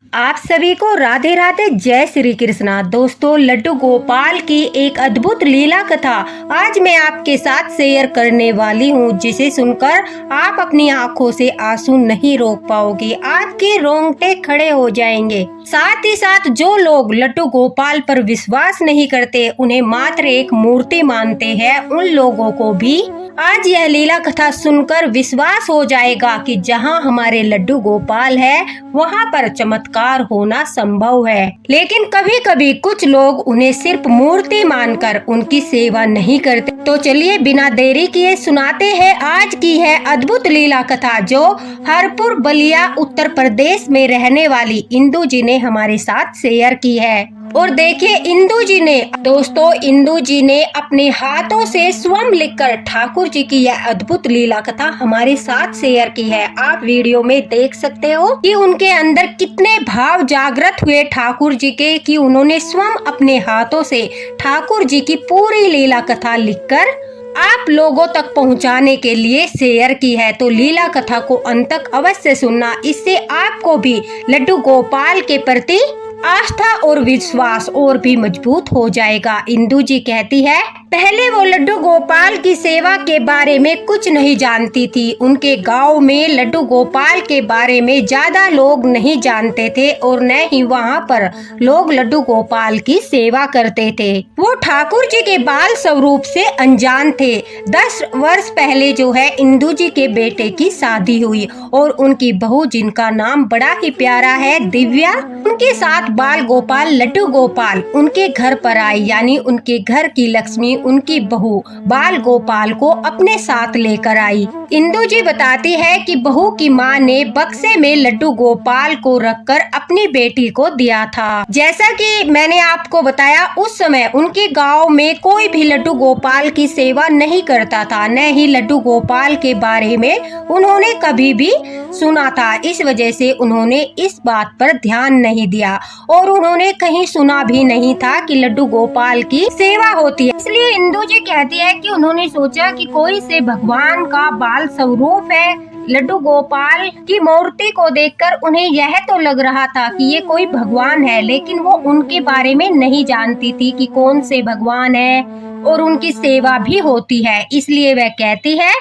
आप सभी को राधे राधे, जय श्री कृष्णा। दोस्तों, लड्डू गोपाल की एक अद्भुत लीला कथा आज मैं आपके साथ शेयर करने वाली हूँ, जिसे सुनकर आप अपनी आंखों से आंसू नहीं रोक पाओगे। आपके रोंगटे खड़े हो जाएंगे। साथ ही साथ जो लोग लड्डू गोपाल पर विश्वास नहीं करते, उन्हें मात्र एक मूर्ति मानते हैं, उन लोगों को भी आज यह लीला कथा सुनकर विश्वास हो जाएगा कि जहां हमारे लड्डू गोपाल है, वहां पर चमत्कार होना संभव है। लेकिन कभी कभी कुछ लोग उन्हें सिर्फ मूर्ति मानकर उनकी सेवा नहीं करते। तो चलिए बिना देरी किए सुनाते हैं आज की है अद्भुत लीला कथा, जो हरपुर बलिया उत्तर प्रदेश में रहने वाली इंदू जी ने हमारे साथ शेयर की है। और देखिए, इंदू जी ने अपने हाथों से स्वयं लिखकर ठाकुर जी की यह अद्भुत लीला कथा हमारे साथ शेयर की है। आप वीडियो में देख सकते हो कि उनके अंदर कितने भाव जागृत हुए ठाकुर जी के, कि उन्होंने स्वयं अपने हाथों से ठाकुर जी की पूरी लीला कथा लिखकर आप लोगों तक पहुंचाने के लिए शेयर की है। तो लीला कथा को अंत तक अवश्य सुनना, इससे आपको भी लड्डू गोपाल के प्रति आस्था और विश्वास और भी मजबूत हो जाएगा। इंदू जी कहती है, पहले वो लड्डू गोपाल की सेवा के बारे में कुछ नहीं जानती थी। उनके गांव में लड्डू गोपाल के बारे में ज्यादा लोग नहीं जानते थे और न ही वहां पर लोग लड्डू गोपाल की सेवा करते थे। वो ठाकुर जी के बाल स्वरूप से अनजान थे। 10 वर्ष पहले जो है इंदू जी के बेटे की शादी हुई और उनकी बहू, जिनका नाम बड़ा ही प्यारा है, दिव्या, उनके साथ बाल गोपाल लड्डू गोपाल उनके घर पर आई। यानी उनके घर की लक्ष्मी उनकी बहू बाल गोपाल को अपने साथ लेकर आई। इंदू जी बताती है कि बहू की माँ ने बक्से में लड्डू गोपाल को रखकर अपनी बेटी को दिया था। जैसा कि मैंने आपको बताया, उस समय उनके गांव में कोई भी लड्डू गोपाल की सेवा नहीं करता था, न ही लड्डू गोपाल के बारे में उन्होंने कभी भी सुना था। इस वजह से उन्होंने इस बात पर ध्यान नहीं दिया और उन्होंने कहीं सुना भी नहीं था कि लड्डू गोपाल की सेवा होती है। इसलिए इंदू जी कहती है कि उन्होंने सोचा कि कोई से भगवान का बाल स्वरूप है। लड्डू गोपाल की मूर्ति को देखकर उन्हें यह तो लग रहा था कि ये कोई भगवान है, लेकिन वो उनके बारे में नहीं जानती थी कि कौन से भगवान है और उनकी सेवा भी होती है। इसलिए वह कहती है,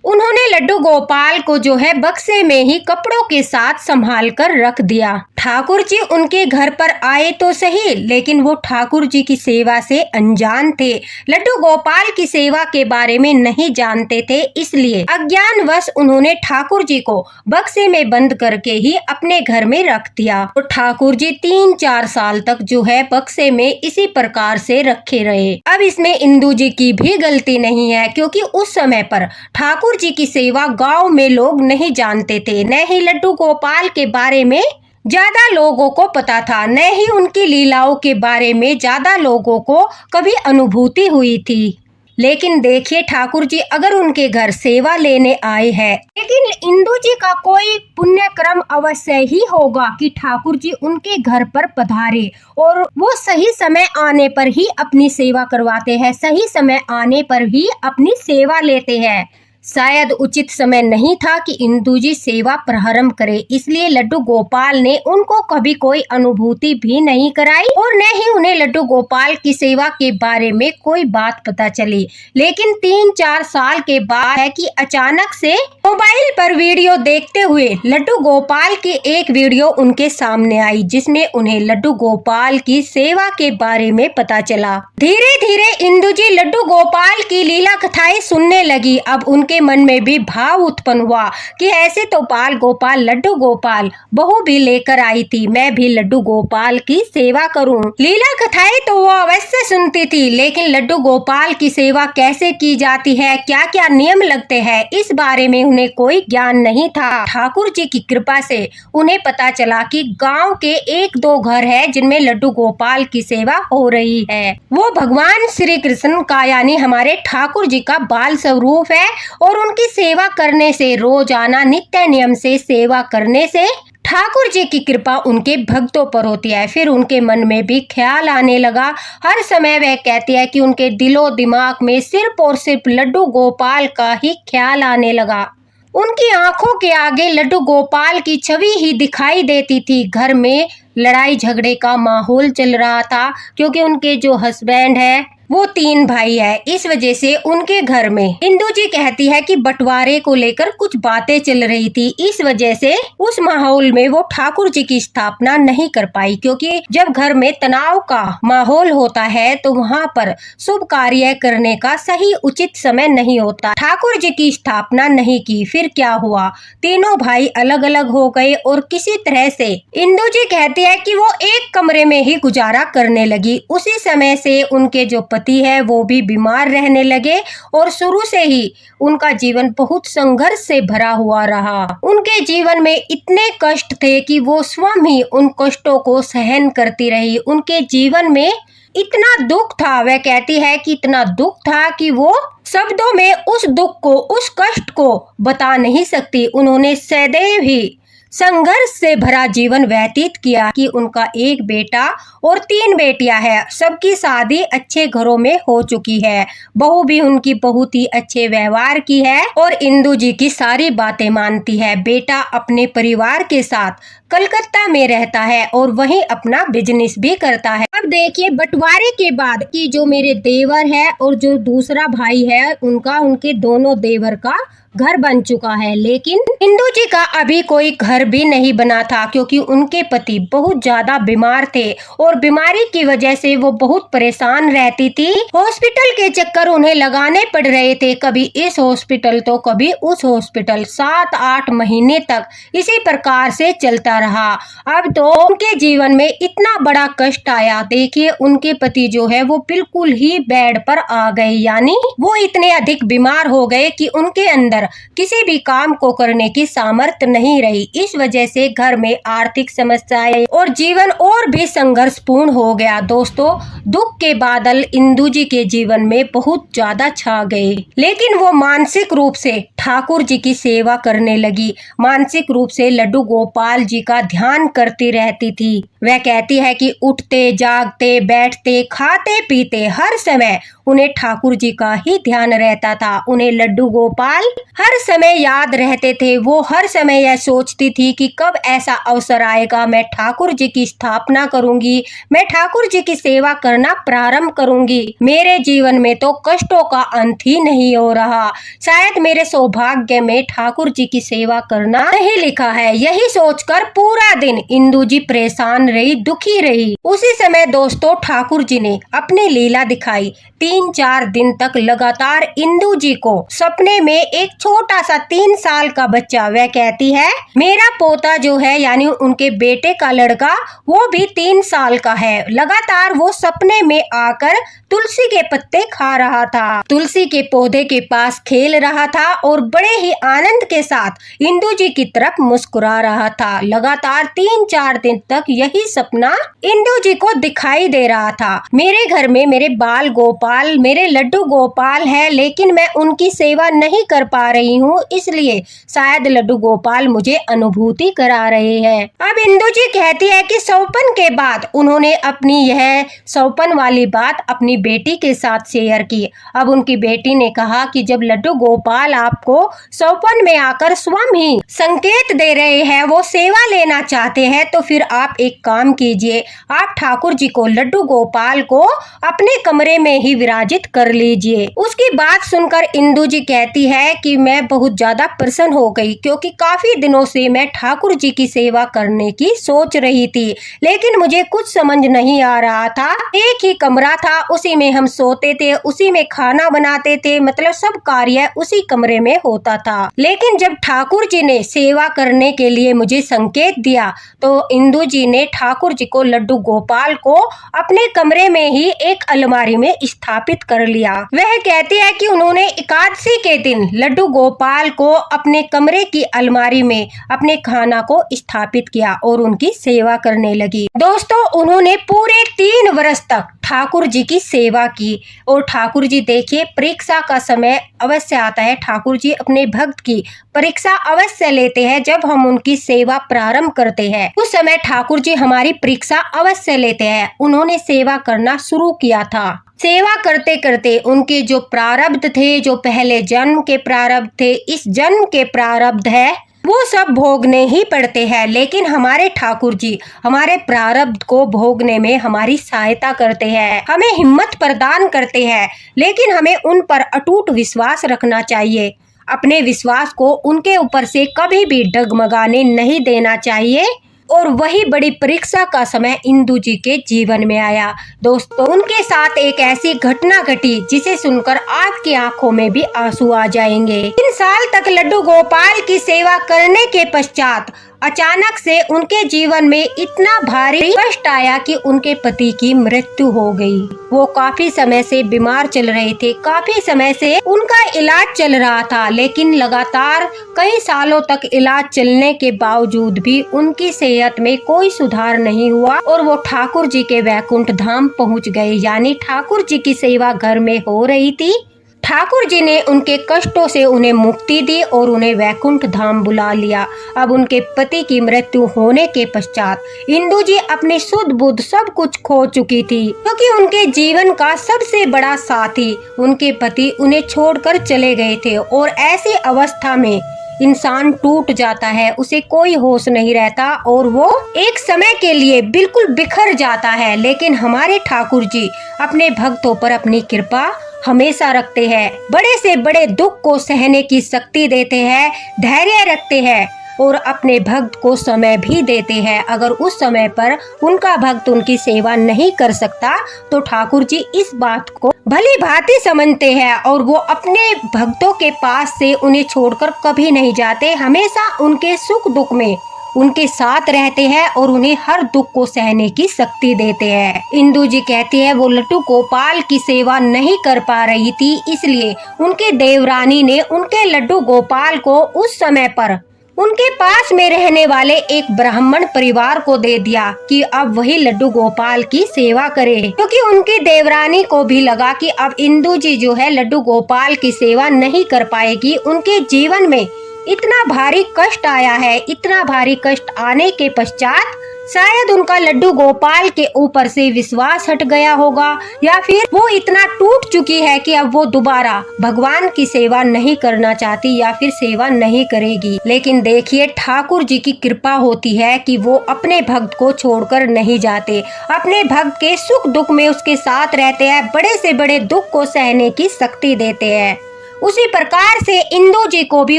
उन्होंने लड्डू गोपाल को जो है बक्से में ही कपड़ों के साथ संभाल कर रख दिया। ठाकुर जी उनके घर पर आए तो सही, लेकिन वो ठाकुर जी की सेवा से अनजान थे। लड्डू गोपाल की सेवा के बारे में नहीं जानते थे, इसलिए अज्ञानवश उन्होंने ठाकुर जी को बक्से में बंद करके ही अपने घर में रख दिया। तो ठाकुर जी 3-4 साल तक जो है बक्से में इसी प्रकार से रखे रहे। अब इसमें इंदू जी की भी गलती नहीं है, क्योंकि उस समय पर ठाकुर जी की सेवा गांव में लोग नहीं जानते थे, न ही लड्डू गोपाल के बारे में ज्यादा लोगों को पता था, न ही उनकी लीलाओं के बारे में ज्यादा लोगों को कभी अनुभूति हुई थी। लेकिन देखिए, ठाकुर जी अगर उनके घर सेवा लेने आए हैं, लेकिन इंदू जी का कोई पुण्य क्रम अवश्य ही होगा कि ठाकुर जी उनके घर पर पधारे और वो सही समय आने पर ही अपनी सेवा करवाते हैं, सही समय आने पर ही अपनी सेवा लेते हैं। शायद उचित समय नहीं था कि इंदू जी सेवा प्रारंभ करे, इसलिए लड्डू गोपाल ने उनको कभी कोई अनुभूति भी नहीं कराई और न ही उन्हें लड्डू गोपाल की सेवा के बारे में कोई बात पता चली। लेकिन 3-4 साल के बाद है कि अचानक से मोबाइल पर वीडियो देखते हुए लड्डू गोपाल की एक वीडियो उनके सामने आई, जिसमें उन्हें लड्डू गोपाल की सेवा के बारे में पता चला। धीरे धीरे इंदू जी लड्डू गोपाल की लीला कथाएं सुनने लगी। अब उनके मन में भी भाव उत्पन्न हुआ कि ऐसे तो बाल गोपाल लड्डू गोपाल बहू भी लेकर आई थी, मैं भी लड्डू गोपाल की सेवा करूं। लीला कथाएं तो वो अवश्य सुनती थी, लेकिन लड्डू गोपाल की सेवा कैसे की जाती है, क्या क्या नियम लगते हैं, इस बारे में उन्हें कोई ज्ञान नहीं था। ठाकुर जी की कृपा से उन्हें पता चला कि गांव के 1-2 घर है जिनमें लड्डू गोपाल की सेवा हो रही है। वो भगवान श्री कृष्ण का, यानी हमारे ठाकुर जी का बाल स्वरूप है और उनकी सेवा करने से, रोजाना नित्य नियम से सेवा करने से ठाकुर जी की कृपा उनके भक्तों पर होती है। फिर उनके मन में भी ख्याल आने लगा। हर समय वह कहती है कि उनके दिलो दिमाग में सिर्फ और सिर्फ लड्डू गोपाल का ही ख्याल आने लगा। उनकी आंखों के आगे लड्डू गोपाल की छवि ही दिखाई देती थी। घर में लड़ाई झगड़े का माहौल चल रहा था क्योंकि उनके जो हस्बैंड है वो 3 भाई है। इस वजह से उनके घर में इंदू जी कहती है कि बंटवारे को लेकर कुछ बातें चल रही थी। इस वजह से उस माहौल में वो ठाकुर जी की स्थापना नहीं कर पाई, क्योंकि जब घर में तनाव का माहौल होता है तो वहाँ पर शुभ कार्य करने का सही उचित समय नहीं होता। ठाकुर जी की स्थापना नहीं की। फिर क्या हुआ, तीनों भाई अलग अलग हो गए और किसी तरह से इंदू जी कहती है कि वो एक कमरे में ही गुजारा करने लगी। उसी समय से उनके जो पति है वो भी बीमार रहने लगे और शुरू से ही उनका जीवन बहुत संघर्ष से भरा हुआ रहा। उनके जीवन में इतने कष्ट थे कि वो स्वयं ही उन कष्टों को सहन करती रही। उनके जीवन में इतना दुख था, वह कहती है कि इतना दुख था कि वो शब्दों में उस दुख को, उस कष्ट को बता नहीं सकती। उन्होंने सदैव ही संघर्ष से भरा जीवन व्यतीत किया कि उनका एक बेटा और 3 बेटियां हैं। सबकी शादी अच्छे घरों में हो चुकी है। बहू भी उनकी बहुत ही अच्छे व्यवहार की है और इंदू जी की सारी बातें मानती है। बेटा अपने परिवार के साथ कलकत्ता में रहता है और वहीं अपना बिजनेस भी करता है। अब देखिए बंटवारे के बाद कि जो मेरे देवर है और जो दूसरा भाई है उनका, उनके दोनों देवर का घर बन चुका है, लेकिन इंदू जी का अभी कोई घर भी नहीं बना था क्योंकि उनके पति बहुत ज्यादा बीमार थे और बीमारी की वजह से वो बहुत परेशान रहती थी। हॉस्पिटल के चक्कर उन्हें लगाने पड़ रहे थे, कभी इस हॉस्पिटल तो कभी उस हॉस्पिटल। 7-8 महीने तक इसी प्रकार से चलता रहा। अब तो उनके जीवन में इतना बड़ा कष्ट आया। देखिए उनके पति जो है वो बिल्कुल ही बेड पर आ गए, यानी वो इतने अधिक बीमार हो गए कि उनके अंदर किसी भी काम को करने की सामर्थ्य नहीं रही। इस वजह से घर में आर्थिक समस्याएं और जीवन और भी संघर्षपूर्ण हो गया। दोस्तों दुख के बादल इंदू जी के जीवन में बहुत ज्यादा छा गए, लेकिन वो मानसिक रूप से ठाकुर जी की सेवा करने लगी। मानसिक रूप से लड्डू गोपाल जी का ध्यान करती रहती थी। वह कहती है कि उठते जागते बैठते खाते पीते हर समय उन्हें ठाकुर जी का ही ध्यान रहता था। उन्हें लड्डू गोपाल हर समय याद रहते थे। वो हर समय यह सोचती थी कि कब ऐसा अवसर आएगा, मैं ठाकुर जी की स्थापना करूंगी, मैं ठाकुर जी की सेवा करना प्रारंभ करूंगी। मेरे जीवन में तो कष्टों का अंत ही नहीं हो रहा, शायद मेरे सौभाग्य में ठाकुर जी की सेवा करना नहीं लिखा है। यही सोचकर पूरा दिन इंदू जी परेशान रही, दुखी रही। उसी समय दोस्तों ठाकुर जी ने अपनी लीला दिखाई। 3-4 दिन तक लगातार इंदू जी को सपने में एक छोटा सा 3 साल का बच्चा, वह कहती है मेरा पोता जो है यानी उनके बेटे का लड़का, वो भी 3 साल का है। लगातार वो सपने में आकर तुलसी के पत्ते खा रहा था, तुलसी के पौधे के पास खेल रहा था और बड़े ही आनंद के साथ इंदू जी की तरफ मुस्कुरा रहा था। लगातार 3-4 दिन तक यही सपना इंदू जी को दिखाई दे रहा था। मेरे घर में मेरे बाल गोपाल, मेरे लड्डू गोपाल है, लेकिन मैं उनकी सेवा नहीं कर पा रही हूँ, इसलिए शायद लड्डू गोपाल मुझे अनुभूति करा रहे हैं। अब इंदू जी कहती है कि सौपन के बाद उन्होंने अपनी यह सौपन वाली बात अपनी बेटी के साथ शेयर की। अब उनकी बेटी ने कहा कि जब लड्डू गोपाल आपको सौपन में आकर स्वयं ही संकेत दे रहे हैं, वो सेवा लेना चाहते हैं, तो फिर आप एक काम कीजिए, आप ठाकुर जी को, लड्डू गोपाल को अपने कमरे में ही विराजित कर लीजिए। उसकी बात सुनकर इंदू जी कहती है कि मैं बहुत ज्यादा प्रसन्न हो गई, क्योंकि काफी दिनों से मैं ठाकुर जी की सेवा करने की सोच रही थी, लेकिन मुझे कुछ समझ नहीं आ रहा था। एक ही कमरा था, उसी में हम सोते थे, उसी में खाना बनाते थे, मतलब सब कार्य उसी कमरे में होता था। लेकिन जब ठाकुर जी ने सेवा करने के लिए मुझे संकेत दिया तो इंदू जी ने ठाकुर जी को, लड्डू गोपाल को अपने कमरे में ही एक अलमारी में स्थापित कर लिया। वह कहती है कि उन्होंने एकादशी के दिन लड्डू गोपाल को अपने कमरे की अलमारी में अपने खाना को स्थापित किया और उनकी सेवा करने लगी। दोस्तों उन्होंने पूरे 3 वर्ष तक ठाकुर जी की सेवा की और ठाकुर जी देखिए परीक्षा का समय अवश्य आता है, ठाकुर जी अपने भक्त की परीक्षा अवश्य लेते हैं। जब हम उनकी सेवा प्रारंभ करते हैं उस समय ठाकुर जी हमारी परीक्षा अवश्य लेते हैं। उन्होंने सेवा करना शुरू किया था। सेवा करते करते उनके जो प्रारब्ध थे, जो पहले जन्म के प्रारब्ध प्रारब्ध थे, इस जन्म के प्रारब्ध है, वो सब भोगने ही पड़ते हैं। लेकिन हमारे ठाकुर जी हमारे प्रारब्ध को भोगने में हमारी सहायता करते हैं, हमें हिम्मत प्रदान करते हैं, लेकिन हमें उन पर अटूट विश्वास रखना चाहिए। अपने विश्वास को उनके ऊपर से कभी भी डगमगाने नहीं देना चाहिए। और वही बड़ी परीक्षा का समय इंदु जी के जीवन में आया। दोस्तों, उनके साथ एक ऐसी घटना घटी जिसे सुनकर आपकी आंखों में भी आंसू आ जाएंगे। 3 साल तक लड्डू गोपाल की सेवा करने के पश्चात अचानक से उनके जीवन में इतना भारी कष्ट आया कि उनके पति की मृत्यु हो गई। वो काफी समय से बीमार चल रहे थे, काफी समय से उनका इलाज चल रहा था, लेकिन लगातार कई सालों तक इलाज चलने के बावजूद भी उनकी सेहत में कोई सुधार नहीं हुआ और वो ठाकुर जी के वैकुंठ धाम पहुंच गए। यानी ठाकुर जी की सेवा घर में हो रही थी, ठाकुर जी ने उनके कष्टों से उन्हें मुक्ति दी और उन्हें वैकुंठ धाम बुला लिया। अब उनके पति की मृत्यु होने के पश्चात इंदु जी अपनी सुध बुध सब कुछ खो चुकी थी, क्योंकि उनके जीवन का सबसे बड़ा साथी उनके पति उन्हें छोड़कर चले गए थे। और ऐसी अवस्था में इंसान टूट जाता है, उसे कोई होश नहीं रहता और वो एक समय के लिए बिल्कुल बिखर जाता है। लेकिन हमारे ठाकुर जी अपने भक्तों पर अपनी कृपा हमेशा रखते हैं, बड़े से बड़े दुख को सहने की शक्ति देते हैं, धैर्य रखते हैं और अपने भक्त को समय भी देते हैं। अगर उस समय पर उनका भक्त उनकी सेवा नहीं कर सकता तो ठाकुर जी इस बात को भली भांति समझते हैं और वो अपने भक्तों के पास से उन्हें छोड़कर कभी नहीं जाते, हमेशा उनके सुख दुख में उनके साथ रहते हैं और उन्हें हर दुख को सहने की शक्ति देते हैं। इंदु जी कहती है वो लड्डू गोपाल की सेवा नहीं कर पा रही थी, इसलिए उनके देवरानी ने उनके लड्डू गोपाल को उस समय पर उनके पास में रहने वाले एक ब्राह्मण परिवार को दे दिया कि अब वही लड्डू गोपाल की सेवा करे, क्योंकि उनकी देवरानी को भी लगा कि अब इंदु जी जो है लड्डू गोपाल की सेवा नहीं कर पाएगी। उनके जीवन में इतना भारी कष्ट आया है, इतना भारी कष्ट आने के पश्चात शायद उनका लड्डू गोपाल के ऊपर से विश्वास हट गया होगा, या फिर वो इतना टूट चुकी है कि अब वो दोबारा भगवान की सेवा नहीं करना चाहती या फिर सेवा नहीं करेगी। लेकिन देखिए ठाकुर जी की कृपा होती है कि वो अपने भक्त को छोड़कर नहीं जाते, अपने भक्त के सुख दुख में उसके साथ रहते हैं, बड़े से बड़े दुख को सहने की शक्ति देते हैं। उसी प्रकार से इंदु जी को भी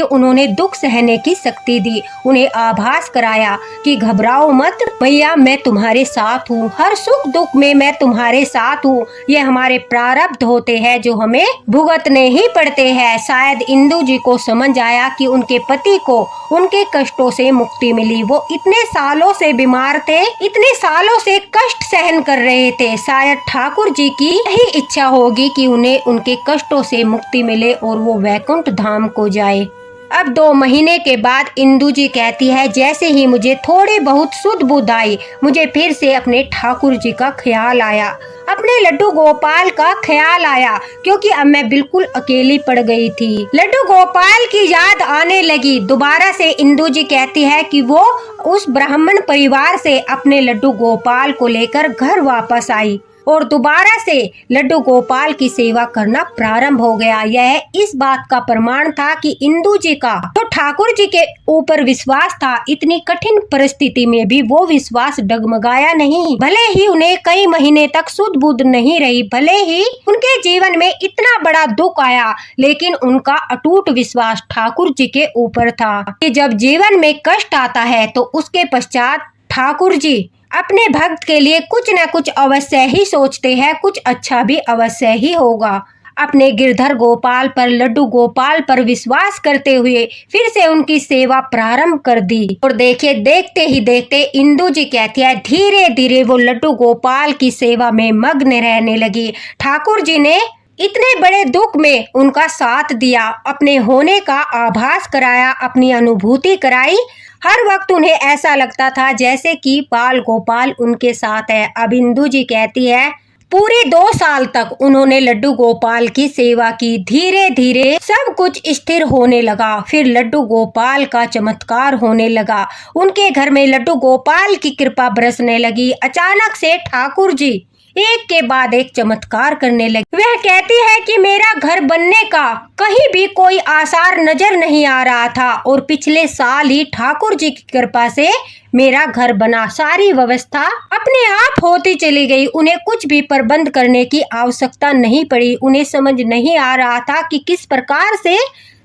उन्होंने दुख सहने की शक्ति दी, उन्हें आभास कराया कि घबराओ मत भैया, मैं तुम्हारे साथ हूँ, हर सुख दुख में मैं तुम्हारे साथ हूँ। ये हमारे प्रारब्ध होते हैं जो हमें भुगतने ही पड़ते हैं। शायद इंदु जी को समझ आया कि उनके पति को उनके कष्टों से मुक्ति मिली। वो इतने सालों से बीमार थे, इतने सालों से कष्ट सहन कर रहे थे, शायद ठाकुर जी की यही इच्छा होगी कि उन्हें उनके कष्टों से मुक्ति मिले और वो वैकुंठ धाम को जाए। अब 2 महीने के बाद इंदु जी कहती है जैसे ही मुझे थोड़ी बहुत सुध बुध आई, मुझे फिर से अपने ठाकुर जी का ख्याल आया, अपने लड्डू गोपाल का ख्याल आया, क्योंकि अब मैं बिल्कुल अकेली पड़ गई थी। लड्डू गोपाल की याद आने लगी। दोबारा से इंदु जी कहती है कि वो उस ब्राह्मण परिवार से अपने लड्डू गोपाल को लेकर घर वापस आई और दोबारा से लड्डू गोपाल की सेवा करना प्रारंभ हो गया। यह इस बात का प्रमाण था कि इंदु जी का तो ठाकुर जी के ऊपर विश्वास था, इतनी कठिन परिस्थिति में भी वो विश्वास डगमगाया नहीं। भले ही उन्हें कई महीने तक सुध बुध नहीं रही, भले ही उनके जीवन में इतना बड़ा दुख आया, लेकिन उनका अटूट विश्वास ठाकुर जी के ऊपर था कि जब जीवन में कष्ट आता है तो उसके पश्चात ठाकुर जी अपने भक्त के लिए कुछ न कुछ अवश्य ही सोचते हैं, कुछ अच्छा भी अवश्य ही होगा। अपने गिरधर गोपाल पर, लड्डू गोपाल पर विश्वास करते हुए फिर से उनकी सेवा प्रारंभ कर दी। और देखिए देखते ही देखते इंदु जी कहती है धीरे धीरे वो लड्डू गोपाल की सेवा में मग्न रहने लगी। ठाकुर जी ने इतने बड़े दुख में उनका साथ दिया, अपने होने का आभास कराया, अपनी अनुभूति कराई। हर वक्त उन्हें ऐसा लगता था जैसे कि बाल गोपाल उनके साथ है। अब इंदु जी कहती है पूरे 2 साल तक उन्होंने लड्डू गोपाल की सेवा की। धीरे धीरे सब कुछ स्थिर होने लगा, फिर लड्डू गोपाल का चमत्कार होने लगा, उनके घर में लड्डू गोपाल की कृपा बरसने लगी। अचानक से ठाकुर जी एक के बाद एक चमत्कार करने लगी। वह कहती है कि मेरा घर बनने का कहीं भी कोई आसार नजर नहीं आ रहा था और पिछले साल ही ठाकुर जी की कृपा से मेरा घर बना। सारी व्यवस्था अपने आप होती चली गई। उन्हें कुछ भी प्रबंध करने की आवश्यकता नहीं पड़ी। उन्हें समझ नहीं आ रहा था कि किस प्रकार से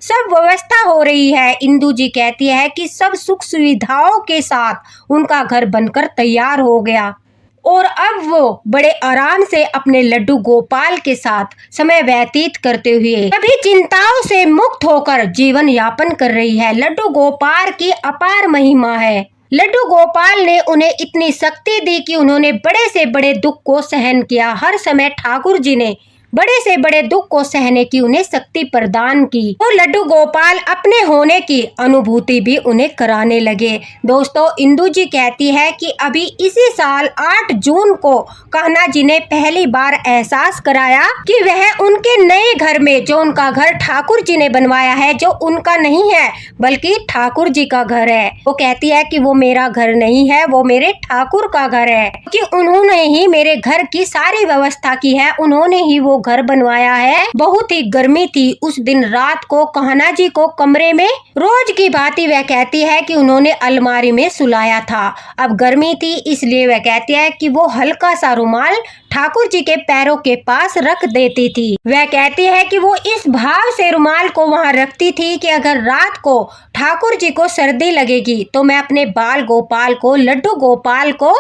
सब व्यवस्था हो रही है। इंदु जी कहती है कि सब सुख सुविधाओं के साथ उनका घर बनकर तैयार हो गया और अब वो बड़े आराम से अपने लड्डू गोपाल के साथ समय व्यतीत करते हुए सभी चिंताओं से मुक्त होकर जीवन यापन कर रही है। लड्डू गोपाल की अपार महिमा है। लड्डू गोपाल ने उन्हें इतनी शक्ति दी कि उन्होंने बड़े से बड़े दुख को सहन किया। हर समय ठाकुर जी ने बड़े से बड़े दुख को सहने की उन्हें शक्ति प्रदान की और लड्डू गोपाल अपने होने की अनुभूति भी उन्हें कराने लगे। दोस्तों, इंदु जी कहती है कि अभी इसी साल 8 जून को कान्हा जी ने पहली बार एहसास कराया कि वह उनके नए घर में, जो उनका घर ठाकुर जी ने बनवाया है, जो उनका नहीं है बल्कि ठाकुर जी का घर है। वो कहती है कि वो मेरा घर नहीं है, वो मेरे ठाकुर का घर है, कि उन्होंने ही मेरे घर की सारी व्यवस्था की है, उन्होंने ही वो घर बनवाया है। बहुत ही गर्मी थी उस दिन रात को। कान्हा जी को कमरे में रोज की भांति वह कहती है कि उन्होंने अलमारी में सुलाया था। अब गर्मी थी इसलिए वह कहती है कि वो हल्का सा रुमाल ठाकुर जी के पैरों के पास रख देती थी। वह कहती है कि वो इस भाव से रुमाल को वहां रखती थी कि अगर रात को ठाकुर जी को सर्दी लगेगी तो मैं अपने बाल गोपाल को, लड्डू गोपाल को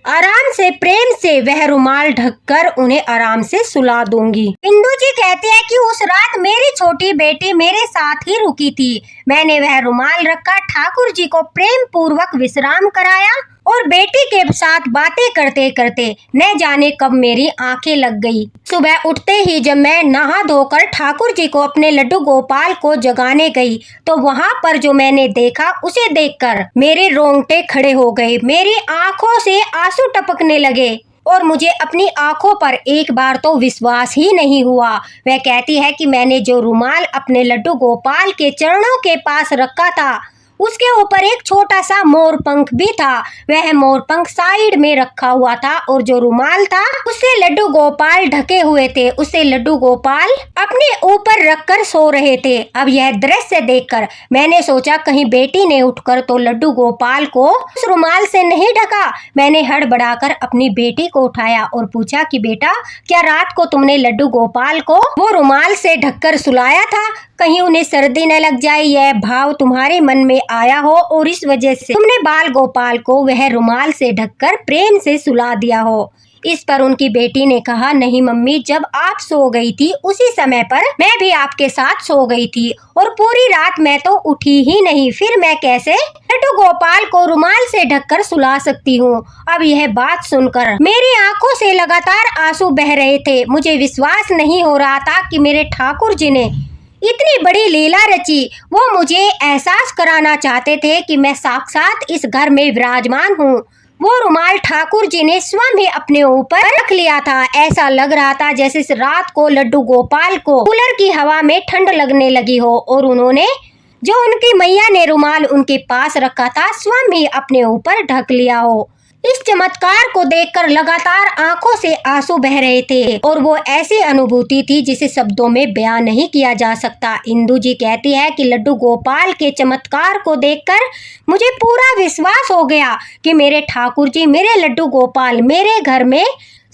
आराम से, प्रेम से वह रुमाल ढककर उन्हें आराम से सुला दूंगी। इंदु जी कहती है कि उस रात मेरी छोटी बेटी मेरे साथ ही रुकी थी। मैंने वह रुमाल रखकर ठाकुर जी को प्रेम पूर्वक विश्राम कराया और बेटी के साथ बातें करते करते न जाने कब मेरी आंखें लग गई। सुबह उठते ही जब मैं नहा धोकर ठाकुर जी को, अपने लड्डू गोपाल को जगाने गई तो वहां पर जो मैंने देखा उसे देखकर मेरे रोंगटे खड़े हो गए। मेरी आंखों से आंसू टपकने लगे और मुझे अपनी आंखों पर एक बार तो विश्वास ही नहीं हुआ। वह कहती है कि मैंने जो रुमाल अपने लड्डू गोपाल के चरणों के पास रखा था उसके ऊपर एक छोटा सा मोर पंख भी था। वह मोर पंख साइड में रखा हुआ था और जो रुमाल था उससे लड्डू गोपाल ढके हुए थे। उससे लड्डू गोपाल अपने ऊपर रखकर सो रहे थे। अब यह दृश्य देखकर मैंने सोचा कहीं बेटी ने उठकर तो लड्डू गोपाल को उस रुमाल से नहीं ढका। मैंने हड़बड़ाकर अपनी बेटी को उठाया और पूछा कि बेटा, क्या रात को तुमने लड्डू गोपाल को वो रुमाल से ढककर सुलाया था? कहीं उन्हें सर्दी न लग जाए, यह भाव तुम्हारे मन में आया हो और इस वजह से तुमने बाल गोपाल को वह रुमाल से ढककर प्रेम से सुला दिया हो। इस पर उनकी बेटी ने कहा, नहीं मम्मी, जब आप सो गई थी उसी समय पर मैं भी आपके साथ सो गई थी और पूरी रात मैं तो उठी ही नहीं, फिर मैं कैसे लड्डू गोपाल को रुमाल से ढककर सुला सकती हूँ। अब यह बात सुनकर मेरी आंखों से लगातार आंसू बह रहे थे। मुझे विश्वास नहीं हो रहा था कि मेरे ठाकुर जी ने इतनी बड़ी लीला रची। वो मुझे एहसास कराना चाहते थे कि मैं साक्षात इस घर में विराजमान हूँ। वो रुमाल ठाकुर जी ने स्वयं ही अपने ऊपर रख लिया था। ऐसा लग रहा था जैसे इस रात को लड्डू गोपाल को कूलर की हवा में ठंड लगने लगी हो और उन्होंने, जो उनकी मैया ने रुमाल उनके पास रखा था, स्वयं ही अपने ऊपर ढक लिया हो। इस चमत्कार को देखकर लगातार आंखों से आंसू बह रहे थे और वो ऐसी अनुभूति थी जिसे शब्दों में बयान नहीं किया जा सकता। इंदु जी कहती है कि लड्डू गोपाल के चमत्कार को देखकर मुझे पूरा विश्वास हो गया कि मेरे ठाकुर जी, मेरे लड्डू गोपाल मेरे घर में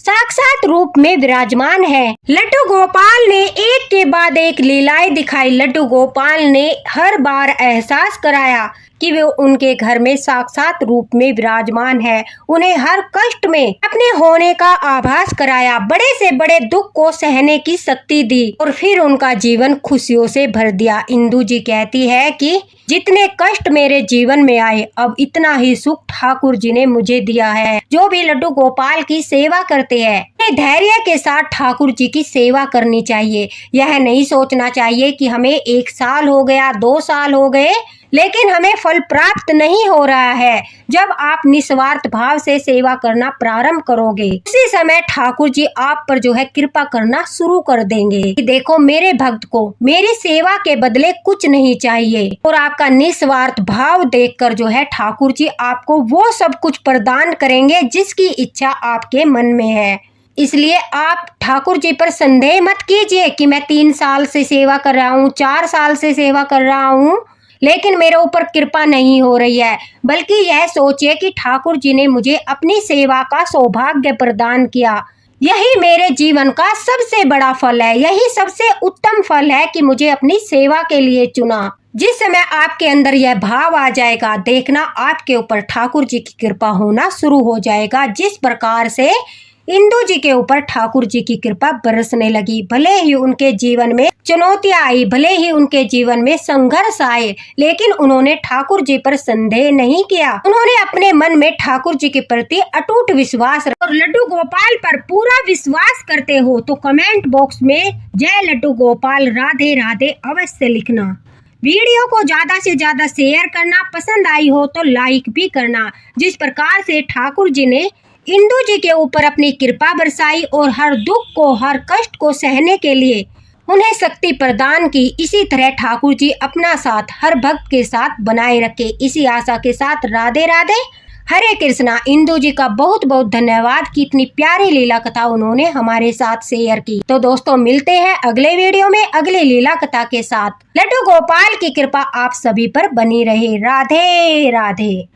साक्षात रूप में विराजमान है। लड्डू गोपाल ने एक के बाद एक लीलाएं दिखाई। लड्डू गोपाल ने हर बार एहसास कराया कि वे उनके घर में साक्षात रूप में विराजमान है। उन्हें हर कष्ट में अपने होने का आभास कराया, बड़े से बड़े दुख को सहने की शक्ति दी और फिर उनका जीवन खुशियों से भर दिया। इंदु जी कहती है कि जितने कष्ट मेरे जीवन में आए, अब इतना ही सुख ठाकुर जी ने मुझे दिया है। जो भी लड्डू गोपाल की सेवा करते हैं, धैर्य के साथ ठाकुर जी की सेवा करनी चाहिए। यह नहीं सोचना चाहिए कि हमें 1 साल हो गया, 2 साल हो गए, लेकिन हमें फल प्राप्त नहीं हो रहा है। जब आप निस्वार्थ भाव से सेवा करना प्रारंभ करोगे, उसी समय ठाकुर जी आप पर जो है कृपा करना शुरू कर देंगे कि देखो मेरे भक्त को मेरी सेवा के बदले कुछ नहीं चाहिए। और आपका निस्वार्थ भाव देखकर जो है ठाकुर जी आपको वो सब कुछ प्रदान करेंगे जिसकी इच्छा आपके मन में है। इसलिए आप ठाकुर जी पर संदेह मत कीजिए कि मैं 3 साल से सेवा कर रहा हूँ, 4 साल से सेवा कर रहा हूँ, लेकिन मेरे ऊपर कृपा नहीं हो रही है। बल्कि यह सोचिए कि ठाकुर जी ने मुझे अपनी सेवा का सौभाग्य प्रदान किया। यही मेरे जीवन का सबसे बड़ा फल है, यही सबसे उत्तम फल है कि मुझे अपनी सेवा के लिए चुना। जिस समय आपके अंदर यह भाव आ जाएगा, देखना आपके ऊपर ठाकुर जी की कृपा होना शुरू हो जाएगा। जिस प्रकार से इंदु जी के ऊपर ठाकुर जी की कृपा बरसने लगी। भले ही उनके जीवन में चुनौतियां आई, भले ही उनके जीवन में संघर्ष आए, लेकिन उन्होंने ठाकुर जी पर संदेह नहीं किया। उन्होंने अपने मन में ठाकुर जी के प्रति अटूट विश्वास और लड्डू गोपाल पर पूरा विश्वास करते हो तो कमेंट बॉक्स में जय लड्डू गोपाल राधे राधे अवश्य लिखना। वीडियो को ज्यादा से ज्यादा शेयर करना, पसंद आई हो तो लाइक भी करना। जिस प्रकार से ठाकुर जी ने इंदु जी के ऊपर अपनी कृपा बरसाई और हर दुख को, हर कष्ट को सहने के लिए उन्हें शक्ति प्रदान की, इसी तरह ठाकुर जी अपना साथ हर भक्त के साथ बनाए रखे। इसी आशा के साथ राधे राधे, हरे कृष्णा। इंदु जी का बहुत बहुत धन्यवाद कि इतनी प्यारी लीला कथा उन्होंने हमारे साथ शेयर की। तो दोस्तों मिलते हैं अगले वीडियो में अगली लीला कथा के साथ। लड्डू गोपाल की कृपा आप सभी पर बनी रहे। राधे राधे।